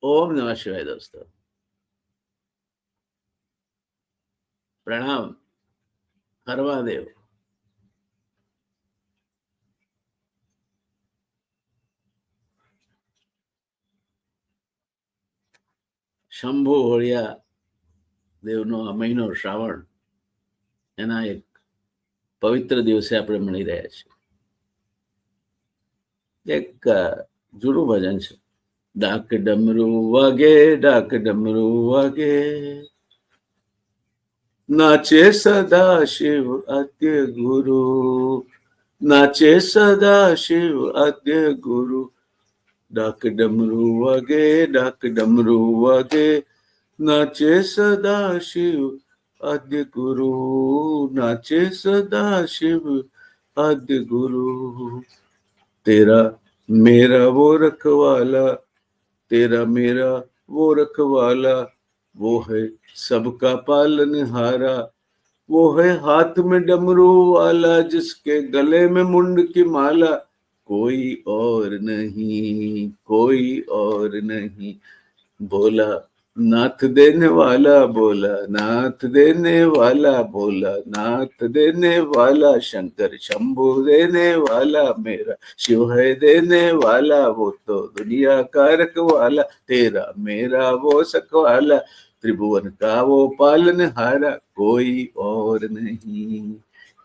ओम नमः शिवाय दोस्तों, प्रणाम। हर महादेव। શંભુ હોળિયા દેવનો આ મહિનો શ્રાવણ, એના એક પવિત્ર દિવસે આપણે મળી રહ્યા છીએ. એક જૂનું ભજન છે, ડાક ડમરું વાગે, ડાક ડમરું વાગે, નાચે સદા શિવ આદ્ય ગુરુ, નાચે સદા શિવ આદ્ય ગુરુ, ડાક ડમરું વાગે, ડાક ડમરું વાગે, નાચે સદા શિવ आद्य गुरु, नाचे सदा शिव आद्य गुरु, तेरा मेरा वो रखवाला, तेरा मेरा वो रखवाला, वो है सबका पालनहारा, वो है हाथ में डमरू वाला, जिसके गले में मुंड की माला, कोई और नहीं, कोई और नहीं, बोला नाथ देने वाला, बोला नाथ देने वाला, बोला नाथ देने वाला, शंकर शंभु देने वाला, मेरा शिव है देने वाला, वो तो दुनिया का रखवाला, तेरा मेरा वो सकवाला, त्रिभुवन का वो पालनहारा, कोई और नहीं,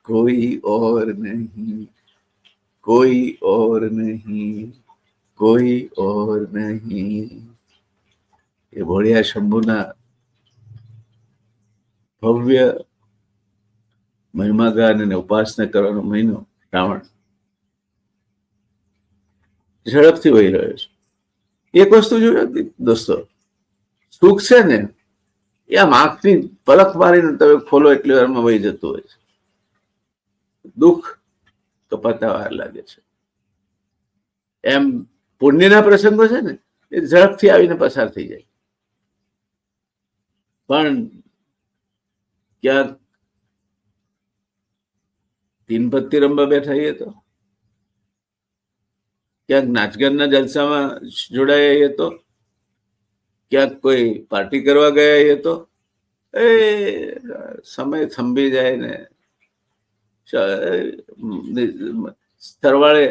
कोई और नहीं, कोई और नहीं, कोई और नहीं. એ ભોળિયા શંભુના ભવ્ય મહિમાગાન અને ઉપાસના કરવાનો મહિનો શ્રાવણ ઝડપથી વહી રહ્યો છે. એક વસ્તુ જોયો દોસ્તો, સુખ છે ને એ આમ આંખની પલક મારીને તમે ખોલો એટલી વારમાં વહી જતું હોય છે. દુઃખ કપાતા વાર લાગે છે. એમ પુણ્યના પ્રસંગો છે ને એ ઝડપથી આવીને પસાર થઈ જાય. પણ ક્યાંક તીનપત્તી રમવા બેઠા એ તો, ક્યાંક નાચગાનના જલસામાં જોડાયા એ તો, ક્યાંક કોઈ પાર્ટી કરવા ગયા એ તો એ સમય થંભી જાય ને સરવાળે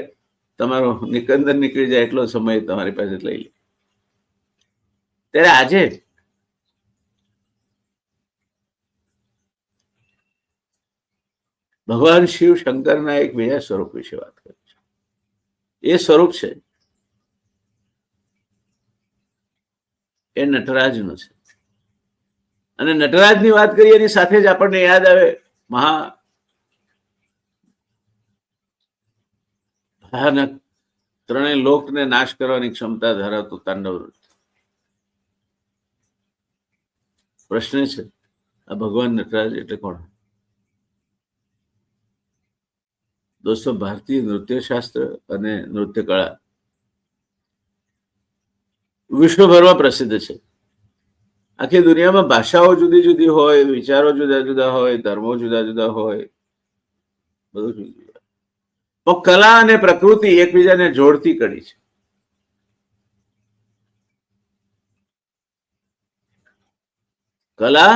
તમારો નિકંદન નીકળી જાય એટલો સમય તમારી પાસે લઈ લે. ત્યારે આજે ભગવાન શિવ શંકરના એક બીજા સ્વરૂપ વિશે વાત કરે છે. એ સ્વરૂપ છે એ નટરાજનું છે. અને નટરાજની વાત કરીએ એની સાથે જ આપણને યાદ આવે ભયાનક ત્રણેય લોકને નાશ કરવાની ક્ષમતા ધરાવતું તાંડવ નૃત્ય. પ્રશ્ન છે, આ ભગવાન નટરાજ એટલે કોણ? દોસ્તો, ભારતીય નૃત્ય શાસ્ત્ર અને નૃત્ય કળા વિશ્વભરમાં પ્રસિદ્ધ છે. આખી દુનિયામાં ભાષાઓ જુદી જુદી હોય, વિચારો જુદા જુદા હોય, ધર્મો જુદા જુદા હોય, બધું જુદું જુદું. તો કલા અને પ્રકૃતિ એકબીજાને જોડતી કડી છે. કલા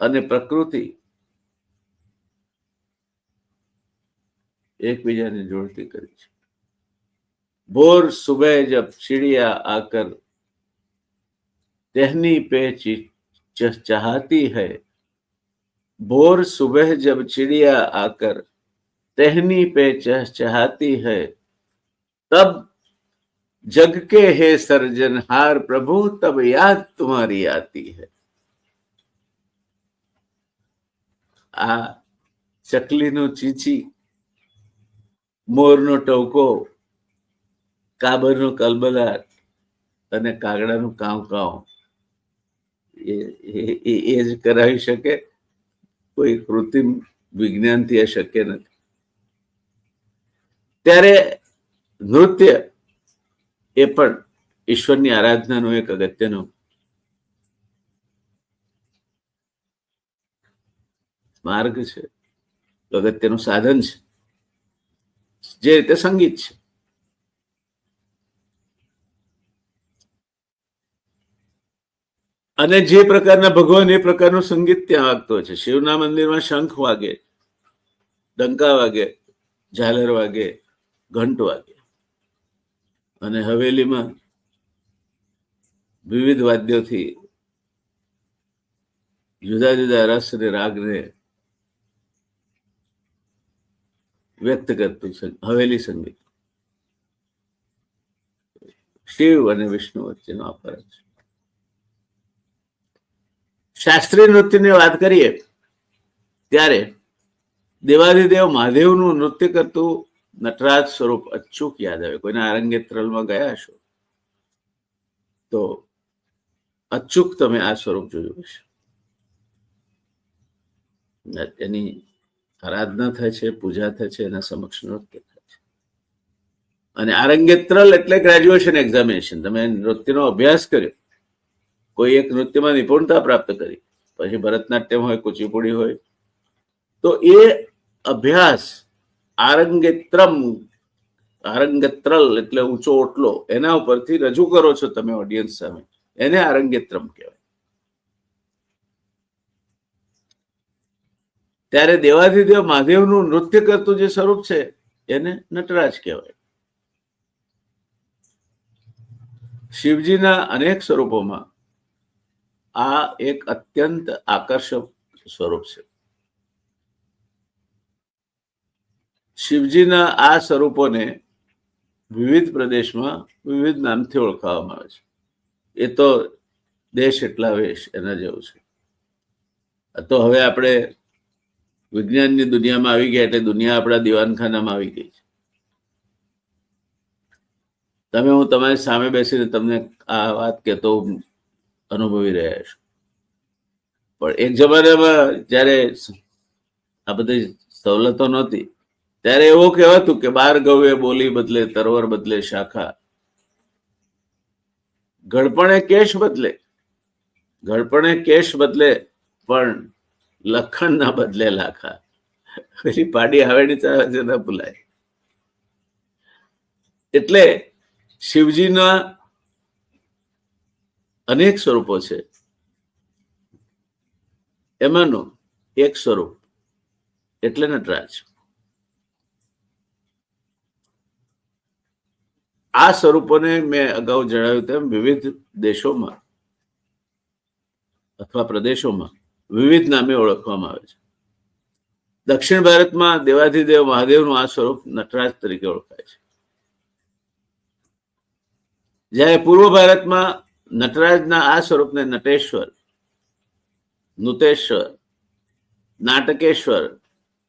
અને પ્રકૃતિ એકબીજાને જોડતી કરી છે. भोर सुबह जब चिड़िया आकर टहनी पे चहचहाती है, भोर सुबह जब चिड़िया आकर टहनी पे चहचहाती है, तब जग के है सर्जनहार प्रभु, तब याद तुम्हारी आती है. आ चकलीनो चीची, મોરનો ટવકો, કાબરનો કલબલાટ અને કાગડાનું કાવ કાવ એ જ કરાવી શકે. કોઈ કૃત્રિમ વિજ્ઞાનથી આ શક્ય નથી. ત્યારે નૃત્ય એ પણ ઈશ્વરની આરાધનાનો એક અગત્યનો માર્ગ છે, અગત્યનું સાધન છે. જે રીતે સંગીત છે. અને જે પ્રકારના ભગવાન એ પ્રકારનું સંગીત ત્યાં વાગતો હોય છે. શિવના મંદિરમાં શંખ વાગે, ડંકા વાગે, ઝાલર વાગે, ઘંટ વાગે, અને હવેલીમાં વિવિધ વાદ્યોથી જુદા જુદા રસ અને રાગને વ્યક્ત કરતું છે હવેલી સંગીત. શિવ અને વિષ્ણુ વચ્ચેનો આ ફરક છે. શાસ્ત્રીય નૃત્યની વાત કરીએ ત્યારે દેવાધિદેવ મહાદેવનું નૃત્ય કરતું નટરાજ સ્વરૂપ અચૂક યાદ આવે. કોઈના આરંગેત્રલમાં ગયા હશો તો અચૂક તમે આ સ્વરૂપ જોયું હશે. એની આરાધના થાય છે, પૂજા થાય છે, એના સમક્ષ નૃત્ય થાય છે. અને આરંગેત્રલ એટલે ગ્રેજ્યુએશન એક્ઝામિનેશન. તમે નૃત્યનો અભ્યાસ કર્યો, કોઈ એક નૃત્યમાં નિપુણતા પ્રાપ્ત કરી, પછી ભરતનાટ્યમ હોય, કુચીપુડી હોય, તો એ અભ્યાસ આરંગેત્રલ એટલે ઊંચો ઓટલો, એના ઉપરથી રજૂ કરો છો તમે ઓડિયન્સ સામે, એને આરંગેત્રમ કહેવાય. ત્યારે દેવાધિદેવ મહાદેવનું નૃત્ય કરતું જે સ્વરૂપ છે એને નટરાજ કહેવાય. શિવજીના અનેક સ્વરૂપોમાં આ એક અત્યંત આકર્ષક સ્વરૂપ છે. શિવજીના આ સ્વરૂપોને વિવિધ પ્રદેશમાં વિવિધ નામથી ઓળખાવામાં આવે છે. એ તો દેશ એટલા વેશ એના જેવું છે. તો હવે આપણે વિજ્ઞાનની દુનિયામાં આવી ગયા એટલે દુનિયા આપણા દિવાનખાનામાં આવી ગઈ છે. તમે હું તમારી સામે બેસીને તમને આ વાત કહેતો અનુભવી રહ્યા છો. પણ એક જમાનામાં જયારે આ બધી સવલતો નહોતી ત્યારે એવું કહેવાતું કે 12 ગવે બોલી બદલે, તરવર બદલે શાખા, ઘડપણે કેશ બદલે, પણ લખણ ના બદલે લાખા. પેલી પાડી આવેડી છે ના ભૂલાય. એટલે શિવજીના અનેક સ્વરૂપો છે, એમાંનું એક સ્વરૂપ એટલે નટરાજ. આ સ્વરૂપોને મેં અગાઉ જણાવ્યું તેમ વિવિધ દેશોમાં અથવા પ્રદેશોમાં વિવિધ નામે ઓળખવામાં આવે છે. દક્ષિણ ભારતમાં દેવાધિદેવ મહાદેવનું આ સ્વરૂપ નટરાજ તરીકે ઓળખાય છે. જ્યારે પૂર્વ ભારતમાં નટરાજના આ સ્વરૂપને નટેશ્વર, નુતેશ્વર, નાટકેશ્વર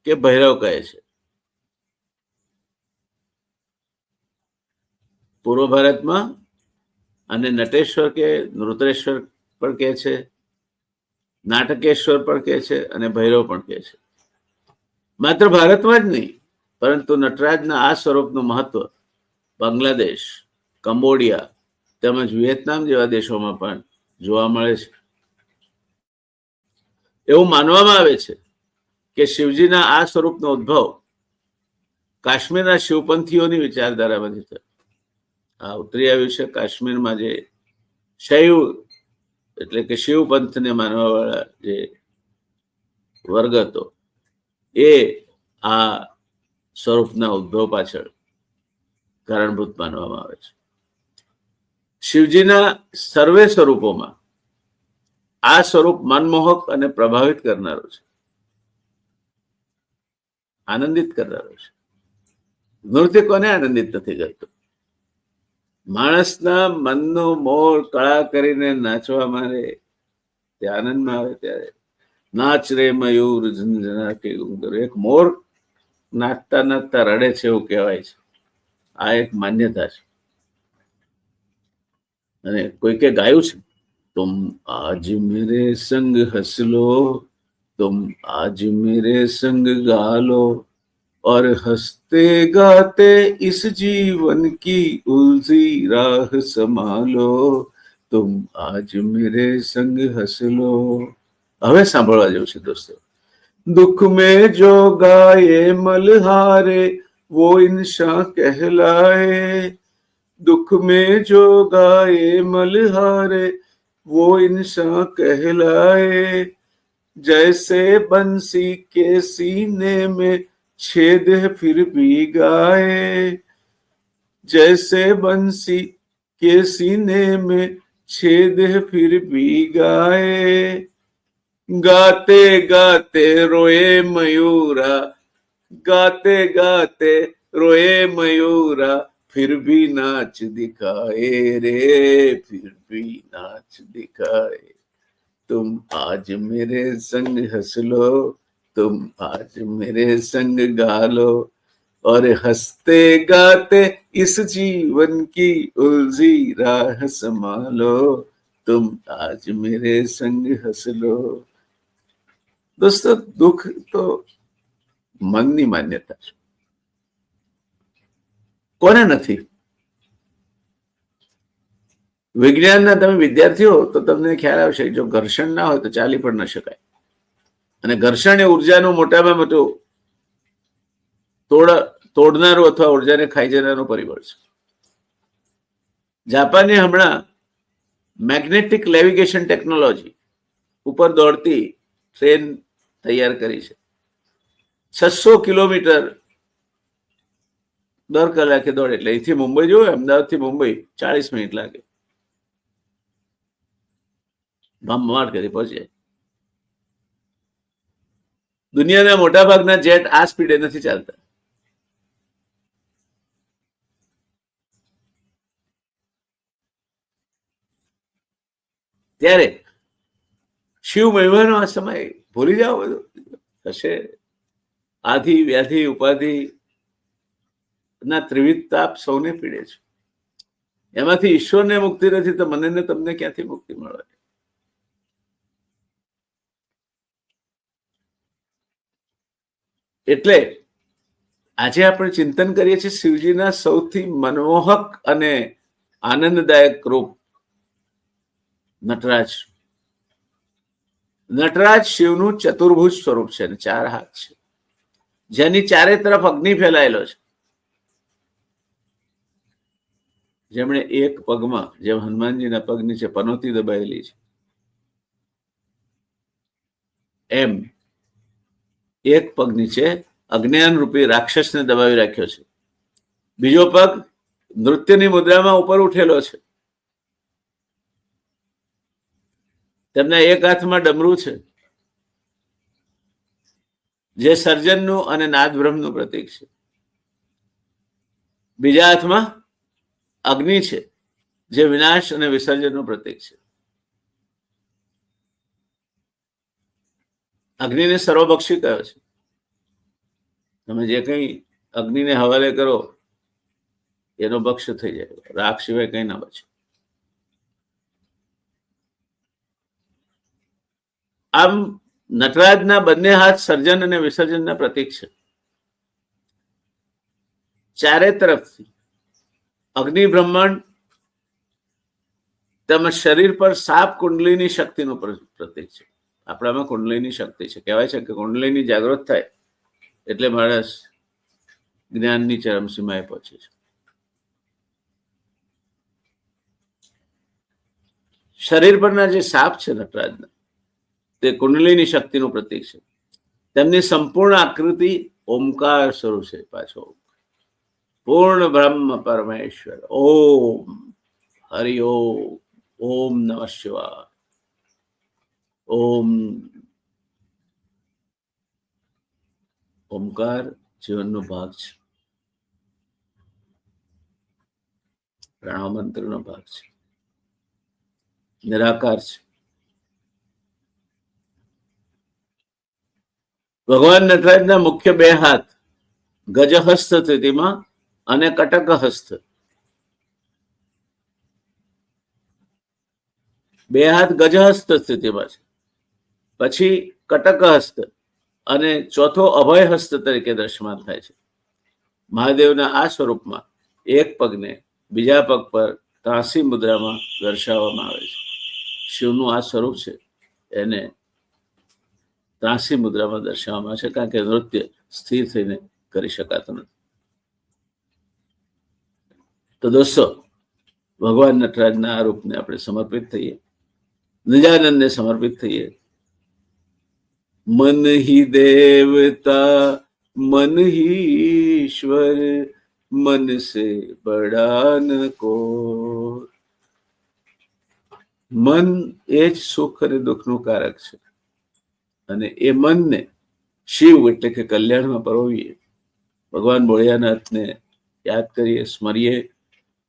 કે ભૈરવ કહે છે. પૂર્વ ભારતમાં અને નટેશ્વર કે નૃતેશ્વર પણ કહે છે, નાટકેશ્વર પણ કહે છે અને ભૈરવ પણ કહે છે. માત્ર ભારતમાં જ નહીં, પરંતુ નટરાજના આ સ્વરૂપનું મહત્વ બાંગ્લાદેશ, કંબોડિયા તેમજ વિયેતનામ જેવા દેશોમાં પણ જોવા મળે છે. એવું માનવામાં આવે છે કે શિવજીના આ સ્વરૂપનો ઉદ્ભવ કાશ્મીરના શિવપંથીઓની વિચારધારામાંથી થયો. આ ઉતરી આવ્યું છે કાશ્મીરમાં જે શૈવ એટલે કે શિવ પંથને માનવા વાળા જે વર્ગ હતો એ આ સ્વરૂપના ઉદ્ભવ પાછળ કારણભૂત માનવામાં આવે છે. શિવજીના સર્વે સ્વરૂપોમાં આ સ્વરૂપ મનમોહક અને પ્રભાવિત કરનારો છે, આનંદિત કરનારો છે. નૃત્ય કોને આનંદિત નથી કરતું? માણસના મનનો મોર કળા કરીને નાચવા માંડે, તે આનંદમાં આવે ત્યારે નાચ રે મયુર ઝંઝના કે ગુંદર. એક મોર નાચતા નાચતા રડે છે એવું કહેવાય છે. આ એક માન્યતા છે. અને કોઈકે ગાયું છે, તુમ આજ મેરે સંગ હસ લો, તુમ આજ મેરે સંગ ગા લો, और हंसते गाते इस जीवन की उलझी राह संभालो, तुम आज मेरे संग हंस लो. હવે સાંભળવા જેવું છે દોસ્તો. दुख में जो गाए मलहारे वो इंसान कहलाए, दुख में जो गाए मलहारे वो इंसान कहलाए, जैसे बंसी के सीने में छेद है फिर भी गाए, जैसे बंसी के सीने में छेद है फिर भी गाए, गाते गाते रोए मयूरा, गाते गाते रोए मयूरा, फिर भी नाच दिखाए रे, फिर भी नाच दिखाए। तुम आज मेरे संग हंस लो, तुम आज मेरे संग गा लो, और हंसते गाते इस जीवन की उलझी राह संभालो, तुम आज मेरे संग हंस लो। दोस्तों, दुख तो મનની માન્યતા છે, કોને નથી? વિજ્ઞાનના તમે વિદ્યાર્થી હો તો તમને ખ્યાલ આવશે, જો ઘર્ષણ ના હોય તો ચાલી પણ ન શકાય, અને ઘર્ષણ એ ઉર્જાનું મોટામાં મોટું તોડનારું અથવા ઉર્જાને ખાઈ જનારું પરિબળ છે. જાપાને હમણાં મેગ્નેટિક લેવિગેશન ટેકનોલોજી ઉપર દોડતી ટ્રેન તૈયાર કરી છે. 600 કિલોમીટર દર કલાકે દોડે, એટલે અહીંથી મુંબઈ જોયું, અમદાવાદથી મુંબઈ 40 મિનિટ લાગે, ભમવાટ કરી પહોંચી જાય. દુનિયાના મોટા ભાગના જેટ આ સ્પીડે નથી ચાલતા. ત્યારે શિવ મહિમાનો આ સમય ભૂલી જાઓ, બધું હશે. આધિ વ્યાધિ ઉપાધિ ના ત્રિવિધ તાપ સૌને પીડે છે, એમાંથી ઈશ્વરને મુક્તિ નથી તો મને ને તમને ક્યાંથી મુક્તિ મળે? એટલે આજે આપણે ચિંતન કરીએ છીએ શિવજીના સૌથી મનમોહક અને આનંદદાયક રૂપ નટરાજ. નટરાજ શિવનું ચતુર્ભુજ સ્વરૂપ છે, 4 હાથ છે, જેની ચારે તરફ અગ્નિ ફેલાયેલો છે. જેમણે એક પગમાં, જેમ હનુમાનજીના પગ નીચે પનોતી દબાયેલી છે, એમ એક પગ નીચે અજ્ઞાન રૂપી રાક્ષસને દબાવી રાખ્યો છે. બીજો પગ નૃત્યની મુદ્રામાં ઉપર ઉઠેલો છે. તેમના એક હાથમાં ડમરું છે, જે સર્જનનું અને નાદ બ્રહ્મનું પ્રતીક છે. બીજા હાથમાં અગ્નિ છે, જે વિનાશ અને વિસર્જનનું પ્રતીક છે. અગ્નિને સર્વભક્ષી કહ્યો છે. તમે જે કંઈ અગ્નિને હવાલે કરો એનો ભક્ષ થઈ જાય, રાખ સિવાય કંઈ ના બચે. આમ નટરાજના બંને હાથ સર્જન અને વિસર્જનના પ્રતીક છે. ચારે તરફથી અગ્નિ બ્રહ્માંડ તેમજ શરીર પર સાપ કુંડલીની શક્તિનું પ્રતીક છે. આપણામાં કુંડલીની શક્તિ છે. કહેવાય છે કે કુંડલીની જાગૃત થાય એટલે માણસ જ્ઞાનની ચરમસીમાએ પહોંચે છે. શરીર પરના જે સાપ છે નટરાજના, તે કુંડલીની શક્તિનું પ્રતીક છે. તેમની સંપૂર્ણ આકૃતિ ઓમકાર સ્વરૂપ છે. પાછો પૂર્ણ બ્રહ્મ પરમેશ્વર, ઓમ હરિ ઓમ, ઓમ નમઃ શિવાય, ઓમ. ઓમકાર જીવનનો ભાગ છે, પ્રણવ મંત્રનો ભાગ છે, નિરાકાર છે. ભગવાન નટરાજના મુખ્ય 2 હાથ ગજહસ્ત સ્થિતિમાં અને કટકહસ્ત. 2 હાથ ગજહસ્ત સ્થિતિમાં છે, પછી કટકહસ્ત, અને ચોથો અભયહસ્ત તરીકે દ્રશ્યમાન થાય છે. મહાદેવના આ સ્વરૂપમાં એક પગને બીજા પગ પર ત્રાસી મુદ્રામાં દર્શાવવામાં આવે છે. શિવનું આ સ્વરૂપ છે, એને ત્રાસી મુદ્રામાં દર્શાવવામાં આવે છે, કારણ કે નૃત્ય સ્થિર થઈને કરી શકાતું નથી. તો દોસ્તો, ભગવાન નટરાજના આ રૂપને આપણે સમર્પિત થઈએ. નિજાનંદને સમર્પિત થઈએ. મન હી દેવતા મન હી ઈશ્વર મન સે બડા ન કો. મન એ જ સુખ અને દુઃખનું કારક છે અને એ મનને શિવ એટલે કે કલ્યાણમાં પરોવીએ. ભગવાન ભોળિયાનાથને યાદ કરીએ, સ્મરીએ.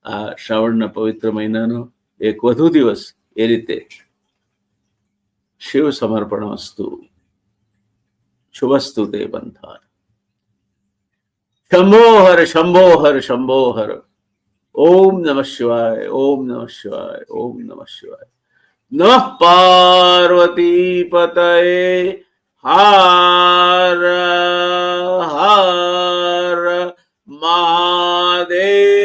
આ શ્રાવણના પવિત્ર મહિનાનો એક વધુ દિવસ એ રીતે શિવ સમર્પણ વસ્તુ શુભસ્તુ તે બંધાન. શંભો હર શંભો હર શંભો હર. ઓમ નમઃ શિવાય, ઓમ નમઃ શિવાય, ઓમ નમઃ શિવાય. નમઃ પાર્વતી પતયે હર હર મહાદેવ.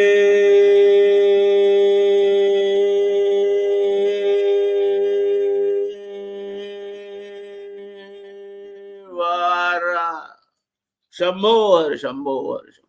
શંભો હર શંભો હર.